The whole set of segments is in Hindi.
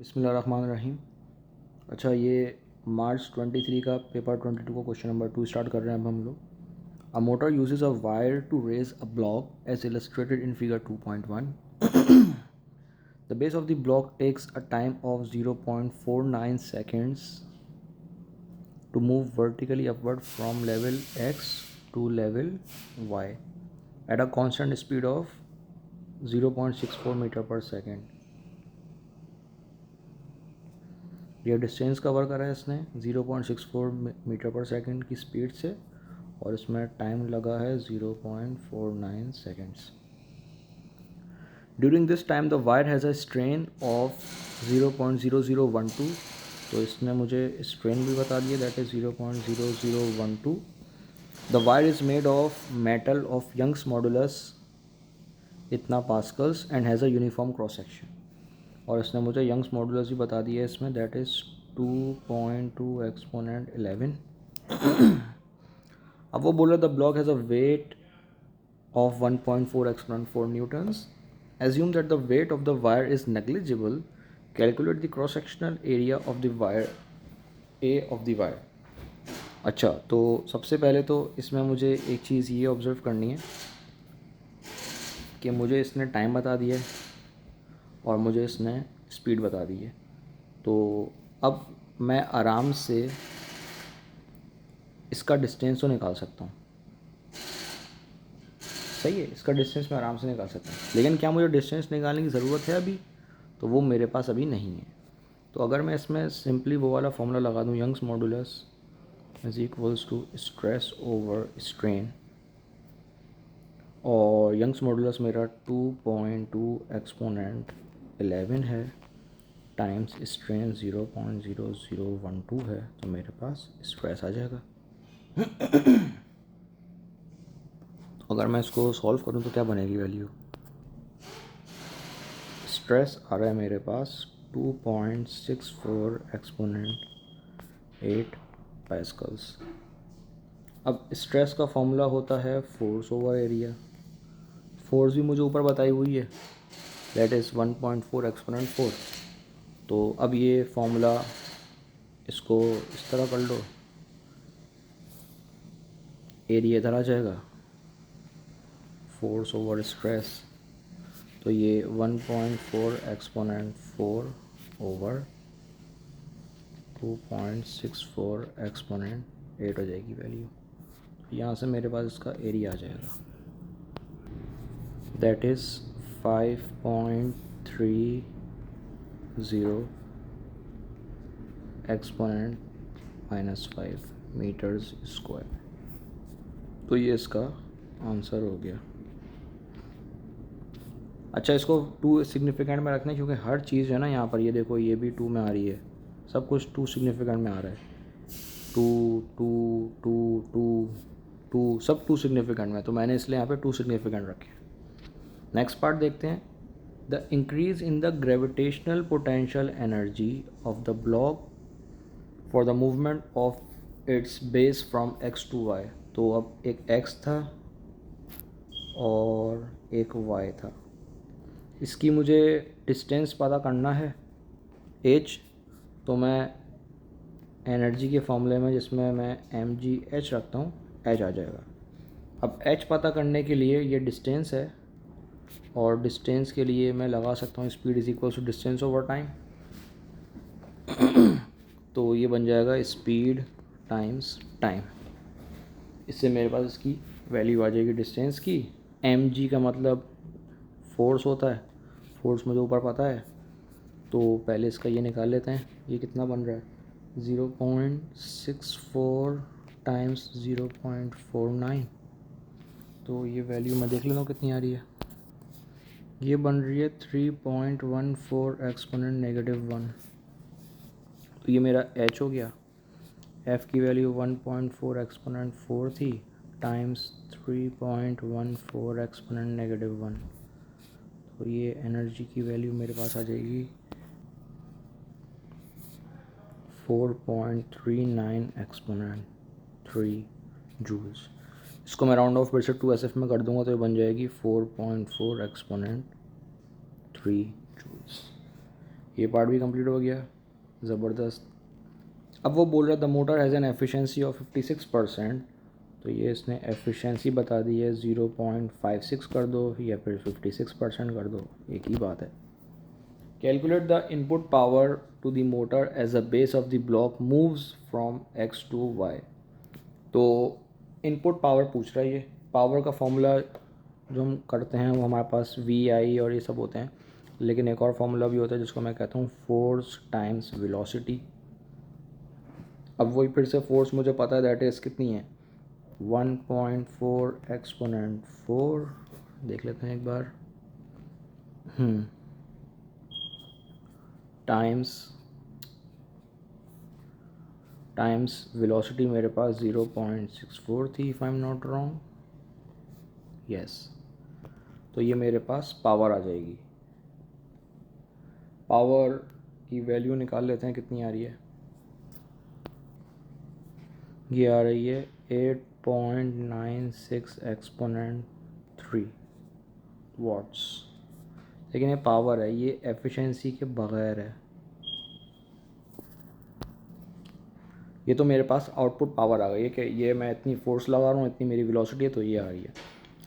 बिस्मिल्लाहिर्रहमानिर्रहीम। अच्छा, ये मार्च 23 का पेपर 22 का क्वेश्चन नंबर 2 स्टार्ट कर रहे हैं अब हम लोग। A motor uses a wire to raise a block as illustrated in figure 2.1। The base of the block takes a time of 0.49 seconds to move vertically upward from level X to level Y at a constant speed of 0.64 meter per second। ये डिस्टेंस कवर करा है इसने 0.64 मीटर पर सेकंड की स्पीड से, और इसमें टाइम लगा है 0.49 seconds. During this time the wire has a strain of 0.0012। तो इसने मुझे स्ट्रेन भी बता दिया, that is 0.0012। The wire is made of metal of Young's modulus इतना pascals and has a uniform cross section. और इसने मुझे यंग्स मॉडुलस भी बता दिया है इसमें, दैट इज़ 2.2 एक्सपोनेंट 11। अब वो बोल रहा the block has a weight of 1.4 exponent 4 newtons. Assume that the weight of the wire is negligible. Calculate the cross sectional area of the wire A of the wire. अच्छा, तो सबसे पहले तो इसमें मुझे एक चीज़ ये ऑब्ज़र्व करनी है कि मुझे इसने टाइम बता दिया है और मुझे इसने स्पीड बता दी है। तो अब मैं आराम से इसका डिस्टेंस तो निकाल सकता हूँ, सही है, इसका डिस्टेंस मैं आराम से निकाल सकता हूँ। लेकिन क्या मुझे डिस्टेंस निकालने की ज़रूरत है अभी? तो वो मेरे पास अभी नहीं है। तो अगर मैं इसमें सिंपली वो वाला फॉर्मूला लगा दूँ, Young's modulus is equals to stress over strain, और यंग्स मॉडुलस मेरा 2.2 एक्सपोनेंट 11 है टाइम्स स्ट्रेन 0.0012 है, तो मेरे पास स्ट्रेस आ जाएगा। अगर मैं इसको सॉल्व करूँ तो क्या बनेगी वैल्यू? स्ट्रेस आ रहा है मेरे पास 2.64 एक्सपोनेंट 8 पास्कल्स। अब स्ट्रेस का फॉर्मूला होता है फोर्स ओवर एरिया। फोर्स भी मुझे ऊपर बताई हुई है, दैट इज़ 1.4 एक्सपोनेंट 4। तो अब ये फॉर्मूला इसको इस तरह कर लो, एरिया इधर आ जाएगा, फोर्स ओवर स्ट्रेस, तो ये 1.4 एक्सपोनेंट 4 ओवर 2.64 एक्सपोनेंट 8 हो जाएगी वैल्यू। यहाँ से मेरे पास इसका एरिया आ जाएगा, that is 5.30 exponent -5 metres square. तो ये इसका आंसर हो गया। अच्छा, इसको 2 सिग्निफिकेंट में रखना है क्योंकि हर चीज़ है ना यहाँ पर, ये देखो ये भी 2 में आ रही है, सब कुछ 2 सिग्निफिकेंट में आ रहा है। 2 2 2 2 2 सब 2 सिग्निफिकेंट में, तो मैंने इसलिए यहाँ पे 2 सिग्निफिकेंट रखे। नेक्स्ट पार्ट देखते हैं। The increase in the gravitational potential energy of the block for the movement of its base from X to Y. तो अब एक एक्स था और एक वाई था, इसकी मुझे डिस्टेंस पता करना है एच। तो मैं एनर्जी के फॉर्मूले में जिसमें मैं mgh रखता हूँ, एच आ जाएगा। अब एच पता करने के लिए ये डिस्टेंस है, और डिस्टेंस के लिए मैं लगा सकता हूँ speed is equal to distance over time. तो ये बन जाएगा स्पीड टाइम्स टाइम। इससे मेरे पास इसकी वैल्यू आ जाएगी डिस्टेंस की। mg का मतलब फोर्स होता है, फोर्स मुझे ऊपर पता है, तो पहले इसका ये निकाल लेते हैं। ये कितना बन रहा है? 0.64 टाइम्स 0.49। तो ये वैल्यू मैं देख लेता हूँ कितनी आ रही है। ये बन रही है 3.14 एक्सपोनेंट -1। तो ये मेरा h हो गया। f की वैल्यू 1.4 एक्सपोनेंट 4 थी टाइम्स 3.14 एक्सपोनेंट -1। तो ये एनर्जी की वैल्यू मेरे पास आ जाएगी 4.39 एक्सपोनेंट 3 जूल्स। इसको मैं राउंड ऑफ फिर से 2SF में कर दूंगा तो ये बन जाएगी 4.4 एक्सपोनेंट 3 जूल्स। ये पार्ट भी कंप्लीट हो गया, ज़बरदस्त। अब वो बोल रहा है the motor has an efficiency of 56%, तो ये इसने एफिशिएंसी बता दी है 0.56 कर दो या फिर 56% कर दो, एक ही बात है। Calculate the input power to the motor as the base of the block moves from x to y। तो इनपुट पावर पूछ रहा है ये। पावर का फॉर्मूला जो हम करते हैं वो हमारे पास VI और ये सब होते हैं, लेकिन एक और फॉर्मूला भी होता है जिसको मैं कहता हूँ फोर्स टाइम्स वेलोसिटी। अब वही फिर से फोर्स मुझे पता है, दैट इज़ कितनी है 1.4 एक्सपोनेंट 4, देख लेते हैं एक बार, टाइम्स वेलोसिटी मेरे पास 0.64 थी if I am not wrong, yes. तो ये मेरे पास पावर आ जाएगी। पावर की वैल्यू निकाल लेते हैं कितनी आ रही है। ये आ रही है 8.96 एक्सपोनेंट 3 वाट्स, लेकिन ये पावर है, ये एफिशिएंसी के बगैर है। ये तो मेरे पास आउटपुट पावर आ गई है कि ये मैं इतनी फोर्स लगा रहा हूँ, इतनी मेरी वेलोसिटी है, तो ये आ रही है।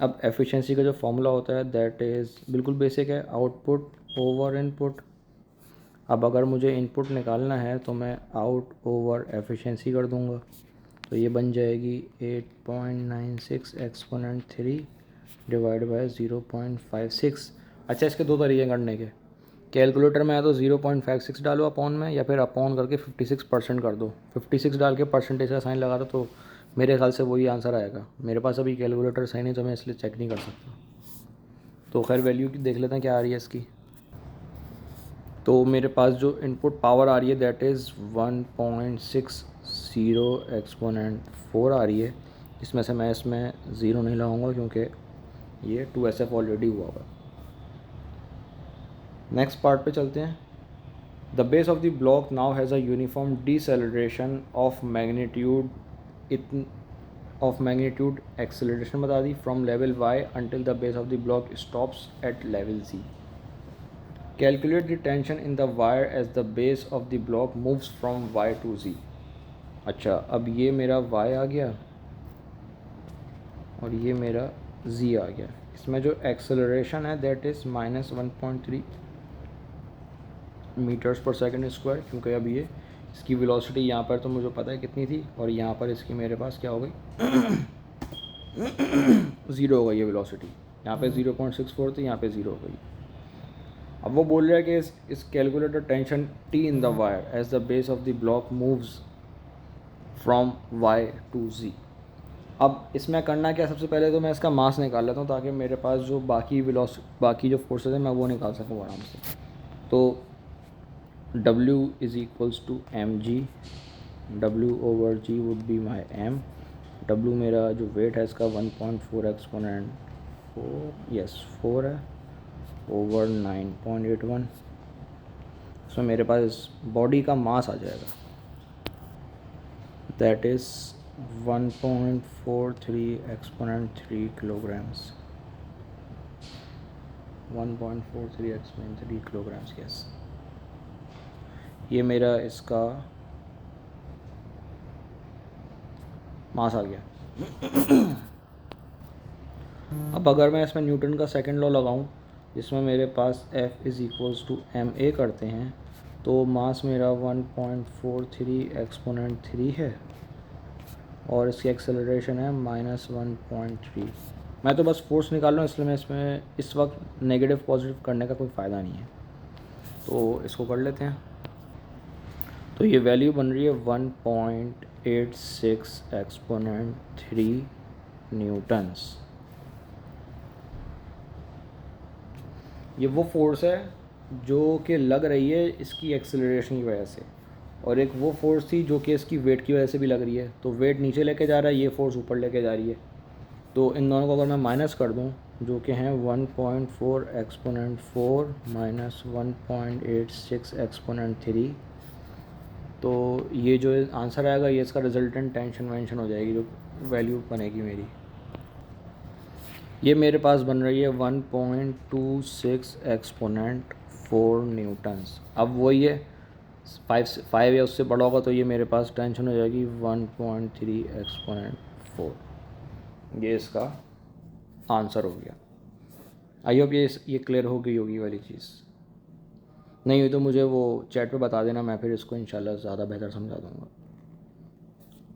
अब एफिशिएंसी का जो फॉर्मूला होता है दैट इज़ बिल्कुल बेसिक है, आउटपुट ओवर इनपुट। अब अगर मुझे इनपुट निकालना है तो मैं आउट ओवर एफिशिएंसी कर दूंगा, तो ये बन जाएगी 8.96 एक्सपोनेंट 3 डिवाइड बाय 0.56। अच्छा, इसके दो तरीके करने के। कैलकुलेटर में या तो 0.56 डालो अपॉन में, या फिर अपॉन करके 56% कर दो। 56 डाल के परसेंटेज का साइन लगा दो, तो मेरे ख्याल से वही आंसर आएगा। मेरे पास अभी कैलकुलेटर सही नहीं, तो मैं इसलिए चेक नहीं कर सकता। तो खैर वैल्यू की देख लेते हैं क्या आ रही है इसकी। तो मेरे पास जो इनपुट पावर आ रही है दैट इज़ 1.60 एक्सपोनेंट 4 आ रही है, इसमें से मैं इसमें ज़ीरो नहीं लगाऊंगा क्योंकि ये 2SF ऑलरेडी हुआ हुआ। नेक्स्ट पार्ट पे चलते हैं। The base of the block now has a uniform deceleration of magnitude acceleration बता दी from level y until the base of the block stops at level z। Calculate the tension in the wire as the base of the block moves from y to z। अच्छा, अब ये मेरा y आ गया और ये मेरा z आ गया। इसमें जो एक्सेलरेशन है दैट इज़ -1.3 मीटर्स पर सेकंड स्क्वायर, क्योंकि अब ये इसकी वेलोसिटी यहाँ पर तो मुझे पता है कितनी थी, और यहाँ पर इसकी मेरे पास क्या हो गई 0 हो गई ये वेलोसिटी। यहाँ पे 0.64 थी, यहाँ पे 0 हो गई। अब वो बोल रहा है कि इस calculator tension T in the wire as the base of the block moves from y to z। अब इसमें करना क्या, सबसे पहले तो मैं इसका मास निकाल लेता हूँ ताकि मेरे पास जो बाकी जो फोर्सेज हैं मैं वो निकाल सकूँ आराम से। तो W is equals to mg, W over g would be my m। W मेरा जो वेट है इसका 1.4 एक्सपोनेंट 4 है ओवर 9.81। इसमें मेरे पास बॉडी का मास आ जाएगा that is 1.43 exponent 3 kilograms. 1.43 exponent 3 kilograms, yes. ये मेरा इसका मास आ गया। अब अगर मैं इसमें न्यूटन का सेकंड लॉ लगाऊं, जिसमें मेरे पास F is equals to ma करते हैं, तो मास मेरा 1.43 एक्सपोनेंट 3 है और इसकी एक्सेलरेशन है -1.3। मैं तो बस फोर्स निकाल रहा हूँ, इसलिए मैं इसमें इस वक्त नेगेटिव पॉजिटिव करने का कोई फ़ायदा नहीं है, तो इसको कर लेते हैं। तो ये वैल्यू बन रही है 1.86 एक्सपोनेंट 3 न्यूटन्स। ये वो फोर्स है जो कि लग रही है इसकी एक्सेलरेशन की वजह से, और एक वो फोर्स थी जो कि इसकी वेट की वजह से भी लग रही है। तो वेट नीचे लेके जा रहा है, ये फोर्स ऊपर लेके जा रही है। तो इन दोनों को अगर मैं माइनस कर दूं, जो कि हैं 1.4 एक्सपोनेंट 4 माइनस 1.86 एक्सपोनेंट 3, तो ये जो आंसर आएगा ये इसका रिजल्टेंट टेंशन वेंशन हो जाएगी, जो वैल्यू बनेगी मेरी। ये मेरे पास बन रही है 1.26 एक्सपोनेंट 4 न्यूटन्स। अब वही है 5 या उससे बड़ा होगा तो ये मेरे पास टेंशन हो जाएगी 1.3 एक्सपोनेंट 4। ये इसका आंसर हो गया। आई होप ये क्लियर हो गई होगी वाली चीज़। नहीं हुई तो मुझे वो चैट पे बता देना, मैं फिर इसको इंशाल्लाह ज़्यादा बेहतर समझा दूँगा।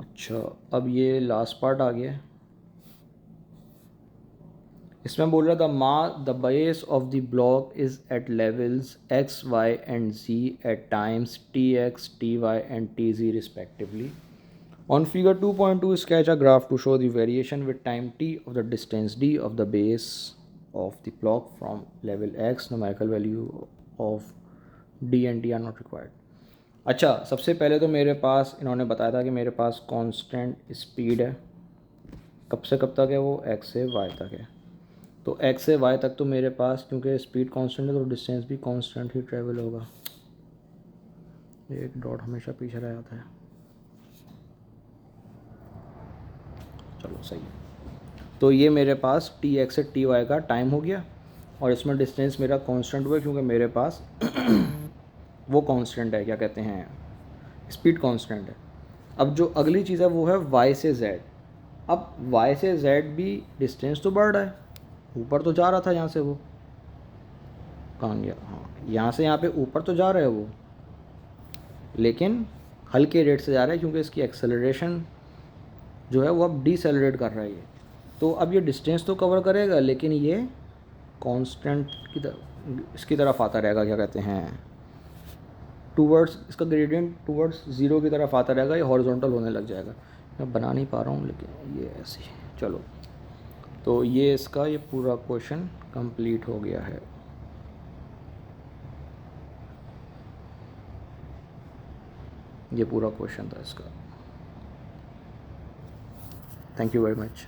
अच्छा, अब ये लास्ट पार्ट आ गया। इसमें बोल रहा था the base of the block is at levels X Y and Z at times T X T Y and T Z respectively. On figure 2.2, sketch a graph to show the variation with time t of the distance d of the base of the block from level x. Numerical value of d and t are not required. अच्छा, सबसे पहले तो मेरे पास इन्होंने बताया था कि मेरे पास कांस्टेंट स्पीड है। कब से कब तक है वो? x से y तक है। तो x से y तक तो मेरे पास क्योंकि स्पीड कांस्टेंट है तो डिस्टेंस भी कांस्टेंट ही ट्रेवल होगा। एक डॉट हमेशा पीछे रह जाता है। चलो सही है। तो ये मेरे पास टी एक्स से टी वाई का टाइम हो गया और इसमें डिस्टेंस मेरा कांस्टेंट हुआ क्योंकि मेरे पास वो कांस्टेंट है, क्या कहते हैं, स्पीड कांस्टेंट है। अब जो अगली चीज़ है वो है वाई से जेड। अब वाई से जेड भी डिस्टेंस तो बढ़ रहा है, ऊपर तो जा रहा था यहाँ से, वो कहाँ गया? हाँ, यहाँ से यहाँ पे ऊपर तो जा रहा है वो, लेकिन हल्के रेट से जा रहा है क्योंकि इसकी एक्सेलरेशन जो है वो अब डीसेलरेट कर रहा है ये। तो अब ये डिस्टेंस तो कवर करेगा लेकिन ये कांस्टेंट की तरफ इसकी तरफ आता रहेगा, क्या कहते हैं, टूवर्ड्स, इसका ग्रेडियंट टूवर्ड्स ज़ीरो की तरफ आता रहेगा। ये हॉरिजॉन्टल होने लग जाएगा। मैं बना नहीं पा रहा हूँ लेकिन ये ऐसे ही। चलो, तो ये इसका ये पूरा क्वेश्चन कंप्लीट हो गया है। ये पूरा क्वेश्चन था इसका। Thank you very much.